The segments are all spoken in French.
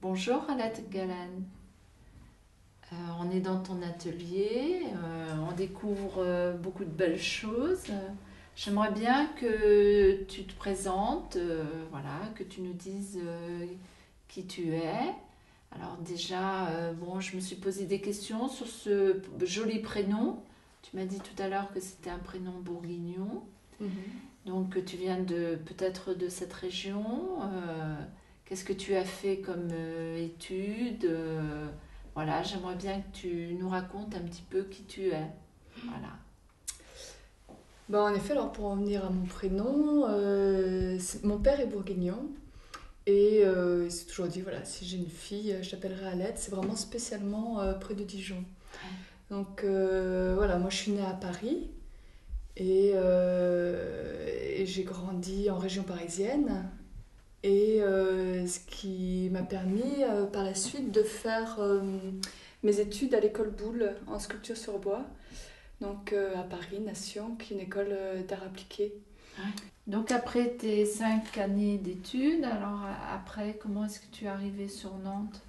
Bonjour Alette Galen. On est dans ton atelier, on découvre beaucoup de belles choses. J'aimerais bien que tu te présentes, voilà, que tu nous dises qui tu es. Alors déjà, bon, je me suis posé des questions sur ce joli prénom. Tu m'as dit tout à l'heure que c'était un prénom bourguignon. Mhm. Donc tu viens de peut-être de cette région. Qu'est-ce que tu as fait comme études? Voilà, j'aimerais bien que tu nous racontes un petit peu qui tu es. Voilà. En effet, alors pour en venir à mon prénom, mon père est bourguignon et il s'est toujours dit voilà, si j'ai une fille, je l'appellerai Alette. C'est vraiment spécialement près de Dijon. Donc voilà, moi je suis née à Paris et j'ai grandi en région parisienne. Et ce qui m'a permis par la suite de faire mes études à l'école Boulle en sculpture sur bois. Donc à Paris, Nation, qui est une école d'art appliqué. Ouais. Donc après tes 5 années d'études, alors après, comment est-ce que tu es arrivée sur Nantes?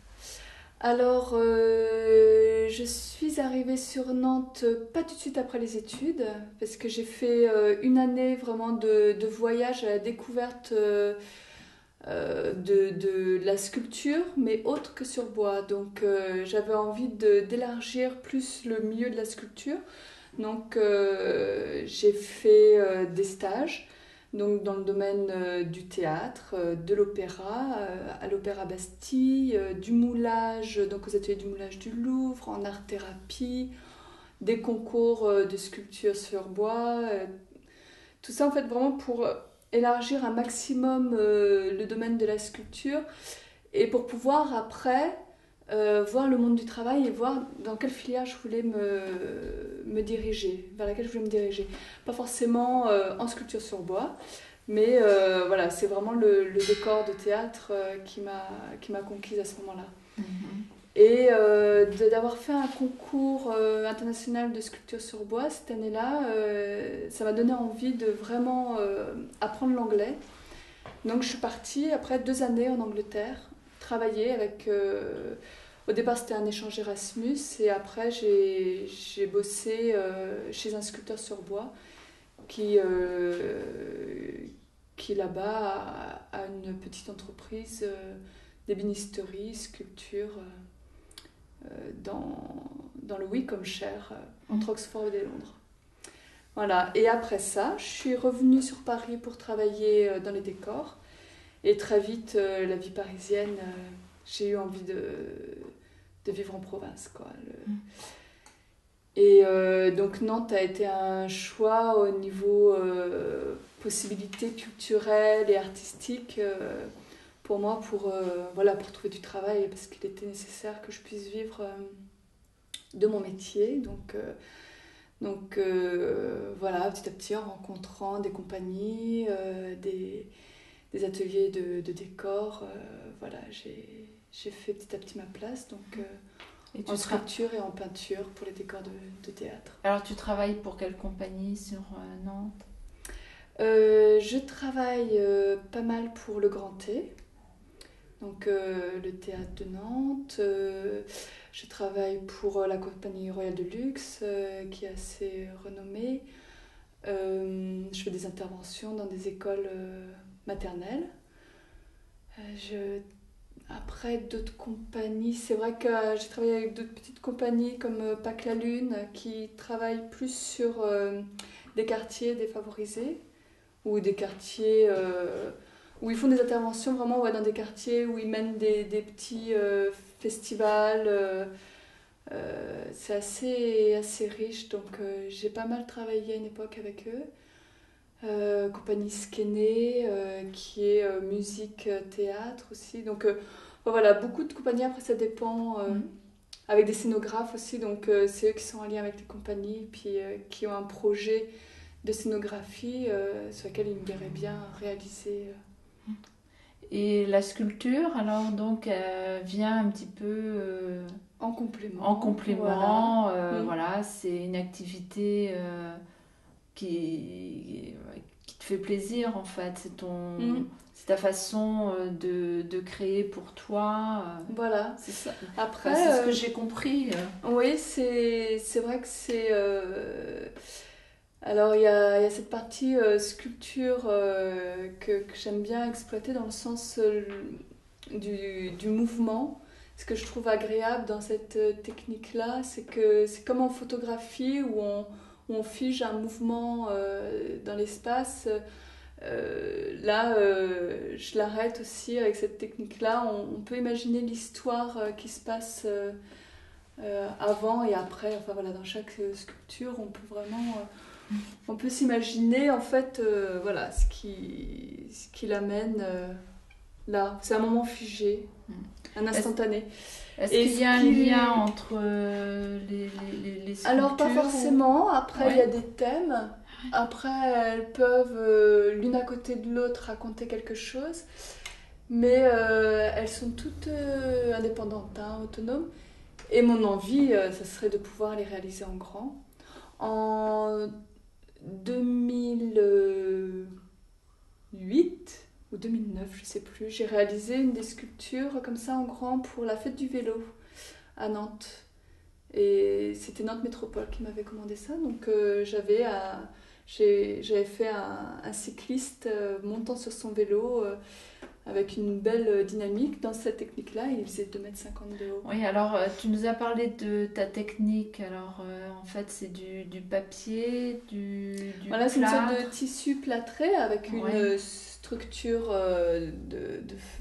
Alors, je suis arrivée sur Nantes pas tout de suite après les études, parce que j'ai fait une année vraiment de voyage à la découverte de la sculpture, mais autre que sur bois. Donc, j'avais envie d'élargir plus le milieu de la sculpture. Donc, j'ai fait des stages donc dans le domaine du théâtre, de l'opéra, à l'Opéra Bastille, du moulage, donc aux ateliers du moulage du Louvre, en art-thérapie, des concours de sculpture sur bois. Tout ça, en fait, vraiment pour élargir un maximum le domaine de la sculpture et pour pouvoir après voir le monde du travail et voir dans quelle filière je voulais me diriger, vers laquelle je voulais me diriger. Pas forcément en sculpture sur bois, mais voilà, c'est vraiment le décor de théâtre qui m'a conquise à ce moment-là. Mhm. Et d'avoir fait un concours international de sculpture sur bois cette année-là, ça m'a donné envie de vraiment apprendre l'anglais. Donc je suis partie après 2 années en Angleterre, travailler avec... au départ c'était un échange Erasmus et après j'ai bossé chez un sculpteur sur bois qui, qui là-bas a une petite entreprise d'ébénisterie, sculpture dans le Wicomshire, entre Oxford et Londres. Voilà, et après ça, je suis revenue sur Paris pour travailler dans les décors. Et très vite, la vie parisienne, j'ai eu envie de vivre en province, quoi. Et donc Nantes a été un choix au niveau possibilités culturelles et artistiques pour moi, voilà, pour trouver du travail, parce qu'il était nécessaire que je puisse vivre de mon métier. Donc voilà, petit à petit, en rencontrant des compagnies, des ateliers de décor, voilà, j'ai fait petit à petit ma place. Donc Et en sculpture et en peinture pour les décors de théâtre. Alors tu travailles pour quelle compagnie sur Nantes? Je travaille pas mal pour le Grand T, donc le théâtre de Nantes. Je travaille pour la compagnie Royale de Luxe, qui est assez renommée. Je fais des interventions dans des écoles maternelles. Je Après, d'autres compagnies, c'est vrai que j'ai travaillé avec d'autres petites compagnies comme Pâques la Lune qui travaillent plus sur des quartiers défavorisés ou des quartiers où ils font des interventions vraiment ouais, dans des quartiers où ils mènent des petits festivals. C'est assez riche, donc j'ai pas mal travaillé à une époque avec eux. Compagnie Skene, qui est musique, théâtre aussi. Donc voilà, beaucoup de compagnies, après ça dépend, avec des scénographes aussi, donc c'est eux qui sont en lien avec les compagnies, puis qui ont un projet de scénographie sur lequel ils me verraient bien réaliser. Et la sculpture, alors donc, vient un petit peu En en complément, voilà. complément. Mm. Voilà, c'est une activité qui te fait plaisir en fait. Mm. c'est ta façon de créer pour toi. Voilà. C'est ça. Après, Enfin, c'est ce que j'ai compris. oui, c'est vrai que c'est... Alors, il y a cette partie sculpture que j'aime bien exploiter dans le sens du mouvement. Ce que je trouve agréable dans cette technique-là, c'est que c'est comme en photographie où on fige un mouvement dans l'espace. Là, je l'arrête aussi avec cette technique-là. On peut imaginer l'histoire qui se passe avant et après. Enfin voilà, dans chaque sculpture, on peut vraiment, on peut s'imaginer en fait, voilà, ce qui l'amène là. C'est un moment figé, un instantané. Est-ce Et qu'il y a un lien entre les sculptures Alors pas forcément. Après, il y a Ouais. des thèmes. Après, elles peuvent l'une à côté de l'autre raconter quelque chose, mais elles sont toutes indépendantes, hein, autonomes. Et mon envie, ça serait de pouvoir les réaliser en grand. En 2008 ou 2009, je sais plus, j'ai réalisé une des sculptures comme ça en grand pour la fête du vélo à Nantes. Et c'était Nantes Métropole qui m'avait commandé ça. Donc j'avais fait un cycliste montant sur son vélo avec une belle dynamique dans cette technique-là. Il faisait 2,50 m de haut. Oui, alors tu nous as parlé de ta technique. Alors en fait, c'est du papier, du Voilà, c'est une sorte de plâtre, tissu plâtré avec une ouais, structure de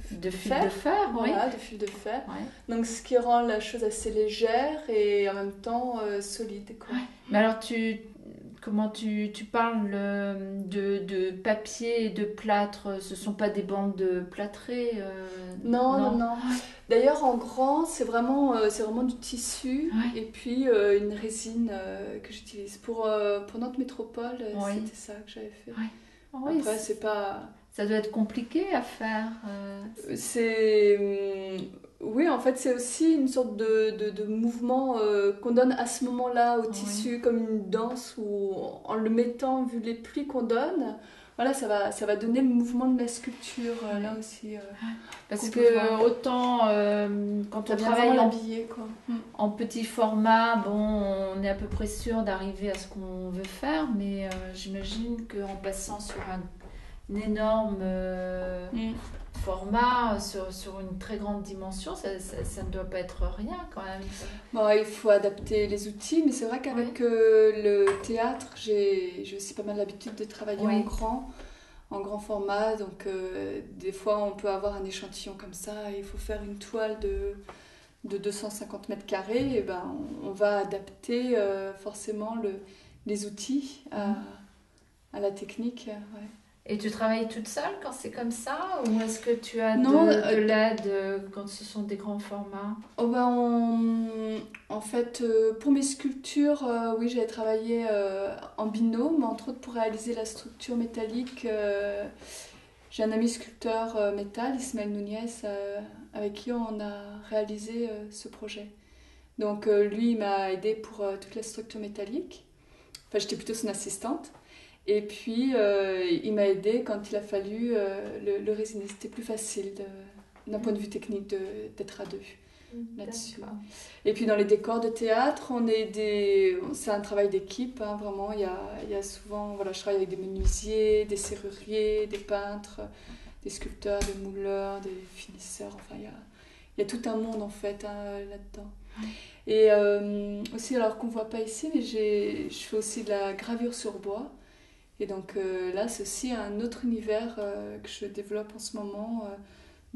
fil de fer. fer, oui. Voilà, de fil de fer. Ouais. Donc ce qui rend la chose assez légère et en même temps solide, quoi. Ouais. Mais alors, comment tu parles de papier et de plâtre? Ce sont pas des bandes plâtrées, Non, non, non? non. D'ailleurs, en grand, c'est vraiment du tissu Ouais. et puis une résine que j'utilise. Pour Nantes Métropole, Oui. c'était ça que j'avais fait. Ouais. Oui, Après, c'est pas... ça doit être compliqué à faire. Oui, en fait, c'est aussi une sorte de mouvement qu'on donne à ce moment-là au Oui. tissu, comme une danse où, en le mettant, vu les plis qu'on donne, voilà, ça va donner le mouvement de la sculpture, Ouais. là aussi. Parce qu'on peut voir. que autant quand Ça on vient travaille vraiment l'habiller, quoi. en petit format, bon, on est à peu près sûr d'arriver à ce qu'on veut faire, mais j'imagine qu'en passant sur un énorme format, sur une très grande dimension, ça ne doit pas être rien quand même. Bon, il faut adapter les outils, mais c'est vrai qu'avec le théâtre, j'ai aussi pas mal l'habitude de travailler Oui. en grand format. Donc, des fois, on peut avoir un échantillon comme ça et il faut faire une toile de 250 mètres carrés. Et ben, on va adapter forcément les outils à la technique. Ouais. Et tu travailles toute seule quand c'est comme ça, ou est-ce que tu as Non, de l'aide quand ce sont des grands formats? Oh ben en fait, pour mes sculptures, oui, j'avais travaillé en binôme, entre autres pour réaliser la structure métallique. J'ai un ami sculpteur métal, Ismaël Nunez, avec qui on a réalisé ce projet. Donc lui, il m'a aidé pour toute la structure métallique. Enfin, j'étais plutôt son assistante. Et puis, il m'a aidé quand il a fallu le résiner. C'était plus facile d'un point de vue technique d'être à deux là-dessus. D'accord. Et puis dans les décors de théâtre, c'est un travail d'équipe, hein, vraiment. Il y a souvent, voilà, je travaille avec des menuisiers, des serruriers, des peintres, des sculpteurs, des mouleurs, des finisseurs. Enfin, il y a tout un monde en fait hein, là-dedans. Et aussi, alors qu'on ne voit pas ici, mais je fais aussi de la gravure sur bois. Et donc là, c'est aussi un autre univers que je développe en ce moment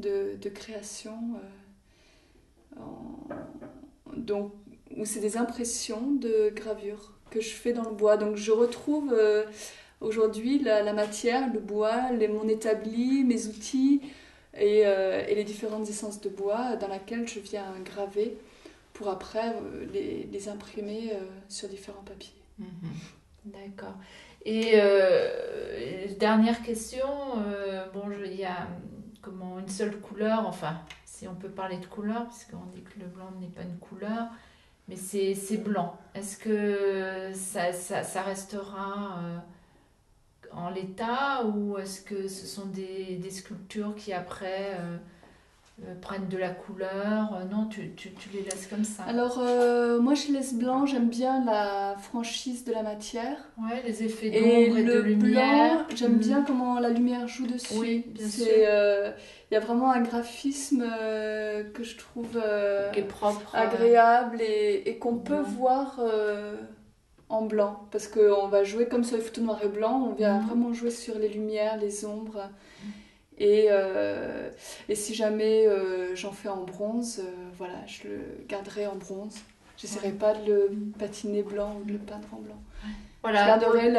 de création. Donc, où c'est des impressions de gravure que je fais dans le bois. Donc je retrouve aujourd'hui la matière, le bois, mon établi, mes outils et les différentes essences de bois dans laquelle je viens graver pour après les imprimer sur différents papiers. D'accord. Et dernière question, bon, il y a une seule couleur, enfin, si on peut parler de couleur, puisqu'on dit que le blanc n'est pas une couleur, mais c'est blanc. Est-ce que ça restera en l'état ou est-ce que ce sont des sculptures qui après prennent de la couleur? Non, tu les laisses comme ça. Alors, moi je laisse blanc, j'aime bien la franchise de la matière. Ouais, les effets Et d'ombre et de le lumière. blanc, j'aime bien comment la lumière joue dessus. Oui, bien sûr. Il y a vraiment un graphisme que je trouve Qui est propre. agréable et qu'on peut blanc. voir en blanc. Parce qu'on va jouer comme sur les photos noir et blanc, on vient vraiment jouer sur les lumières, les ombres. Et si jamais j'en fais en bronze, voilà, je le garderai en bronze. J'essaierai pas de le patiner blanc ou de le peindre en blanc. Voilà, Je garderai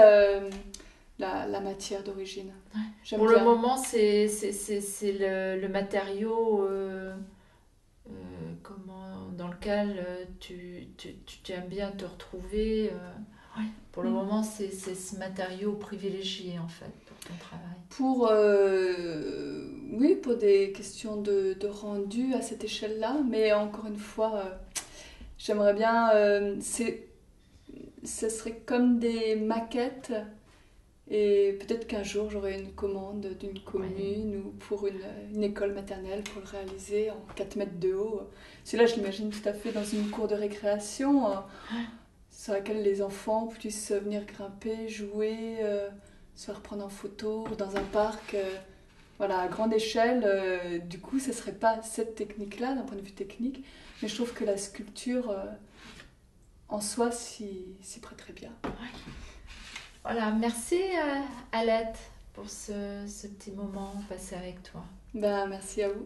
la matière d'origine. J'aime pour bien. le moment, c'est le matériau dans lequel tu aimes bien te retrouver. Pour le moment, c'est ce matériau privilégié en fait pour ton travail. Oui, pour des questions de rendu à cette échelle-là, mais encore une fois, j'aimerais bien. Ce serait comme des maquettes, et peut-être qu'un jour j'aurai une commande d'une commune ou pour une école maternelle pour le réaliser en 4 mètres de haut. Celui-là, je l'imagine tout à fait dans une cour de récréation. Sur laquelle les enfants puissent venir grimper, jouer, se faire prendre en photo dans un parc, voilà, à grande échelle. Du coup, ce ne serait pas cette technique-là d'un point de vue technique, mais je trouve que la sculpture en soi s'y prêterait bien. Voilà, merci Alette pour ce petit moment passé avec toi. Ben, merci à vous.